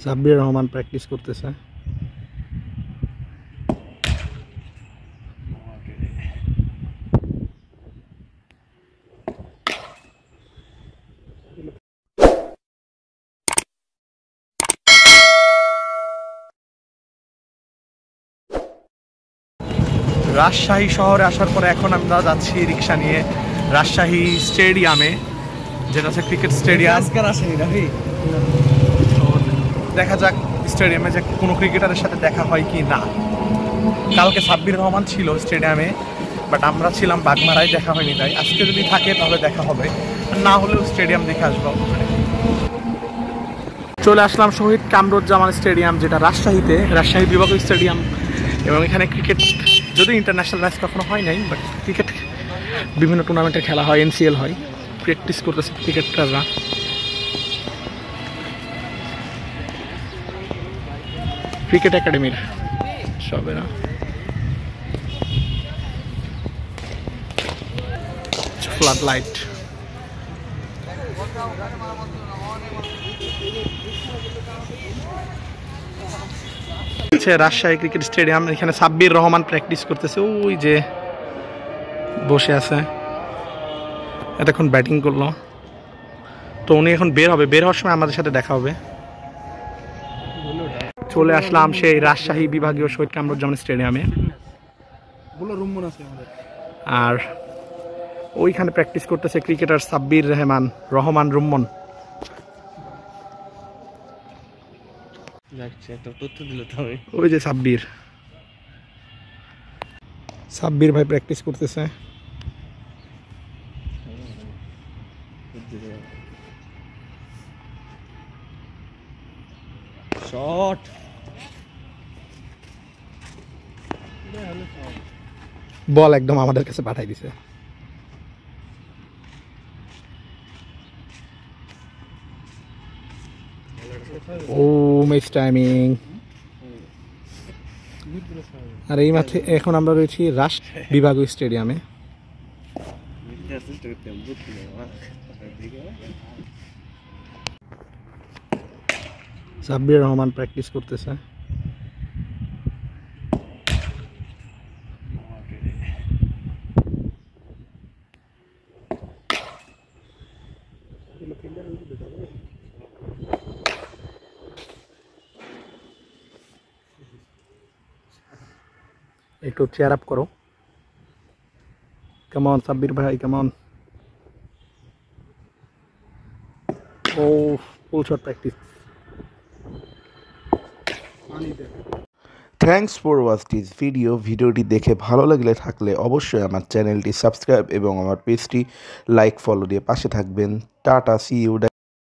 Sabbir Rahman practice করতেছে। রাজশাহী শহরে আসার পরে এখন আমরা যাচ্ছি রিক্সা নিয়ে রাজশাহী স্টেডিয়ামে, যেটা হচ্ছে ক্রিকেট স্টেডিয়াম। দেখা যাক স্টেডিয়ামে যে কোনো ক্রিকেটারের সাথে দেখা হয় কি না। কালকে সাব্বির রহমান ছিল স্টেডিয়ামে, বাট আমরা ছিলাম বাগমারায়, দেখা হয়নি। তাই আজকে যদি থাকে তাহলে দেখা হবে, না হলেও স্টেডিয়াম দেখে আসবো। চলে আসলাম শহীদ কামরুজ্জামান স্টেডিয়াম, যেটা রাজশাহীতে, রাজশাহী বিভাগীয় স্টেডিয়াম। এবং এখানে ক্রিকেট, যদি ইন্টারন্যাশনাল ম্যাচ কখনো হয় নাই, বাট ক্রিকেট বিভিন্ন টুর্নামেন্টের খেলা হয়, NCL হয়। প্র্যাকটিস করতেছে ক্রিকেটাররা। ক্রিকেট একাডেমির সবেরা flood light. Rajshahi cricket stadium, এখানে সাব্বির রহমান প্র্যাকটিস করতেছে, ওই যে বসে আছে, এতক্ষণ ব্যাটিং করলো। তো উনি এখন বের হবে, বের হওয়ার সময় আমাদের সাথে দেখা হবে। চলে আসলাম সেই রাজশাহী বিভাগীয় শহীদ কামরুজ্জামান স্টেডিয়ামে, আর ওইখানে প্র্যাকটিস করতেছে ক্রিকেটার সাব্বির রহমান রুম্মন। ওই যে সাব্বির ভাই প্র্যাকটিস করতেছে। শট, বল একদম আমাদের কাছে পাঠাই দিছে। ও মিস টাইমিং। আর এই মাঠে এখন আমরা রয়েছি রাজশাহী বিভাগীয় স্টেডিয়ামে। সাব্বির রহমান প্র্যাকটিস করতেছে। একটু চেয়ার আপ করো। কেমন সাব্বির ভাই, কেমন? ও full shot practice. Thanks for watch this video. ভিডিওটি দেখে ভালো থাকলে অবশ্যই আমার চ্যানেলটি সাবস্ক্রাইব এবং আমার পেজটি লাইক ফলো দিয়ে পাশে থাকবেন। Tata, see you.